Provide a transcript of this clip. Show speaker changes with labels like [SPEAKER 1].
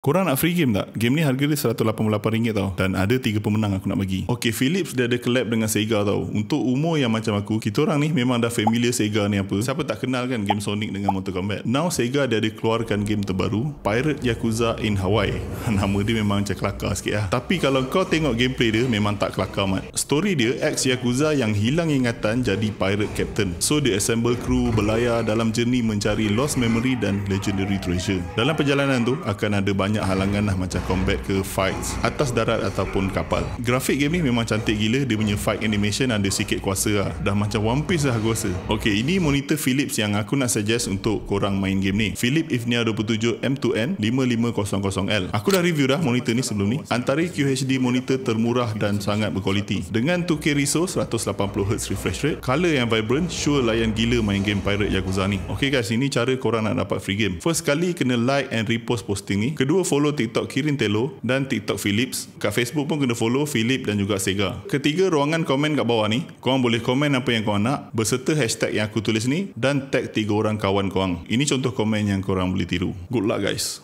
[SPEAKER 1] Korang nak free game tak? Game ni harga dia RM188 tau. Dan ada 3 pemenang aku nak bagi. Okay, Philips dia ada collab dengan Sega tau. Untuk umur yang macam aku, kita orang ni memang dah familiar Sega ni apa. Siapa tak kenal kan game Sonic dengan Mortal Kombat. Now Sega dia ada keluarkan game terbaru, Pirate Yakuza in Hawaii. Nama dia memang macam kelakar sikit lah. Tapi kalau kau tengok gameplay dia, memang tak kelakar mat. Story dia, ex-Yakuza yang hilang ingatan jadi pirate captain. So dia assemble crew berlayar dalam journey mencari lost memory dan legendary treasure. Dalam perjalanan tu akan ada banyak halangan lah, macam combat ke fights atas darat ataupun kapal. Grafik game ni memang cantik gila. Dia punya fight animation ada sikit kuasa lah. Dah macam One Piece lah aku rasa. Ok, ini monitor Philips yang aku nak suggest untuk korang main game ni. Philips Evnia 27 M2N 5500L. Aku dah review dah monitor ni sebelum ni. Antara QHD monitor termurah dan sangat berkualiti. Dengan 2K resource, 180Hz refresh rate, color yang vibrant, sure layan gila main game Pirate Yakuza ni. Ok guys, ini cara korang nak dapat free game. First kali kena like and repost posting ni. Kedua, follow TikTok Kirin Telo dan TikTok Philips. Kat Facebook pun kena follow Philips dan juga Sega. Ketiga, ruangan komen kat bawah ni. Korang boleh komen apa yang korang nak berserta hashtag yang aku tulis ni dan tag 3 orang kawan korang. Ini contoh komen yang korang boleh tiru. Good luck guys.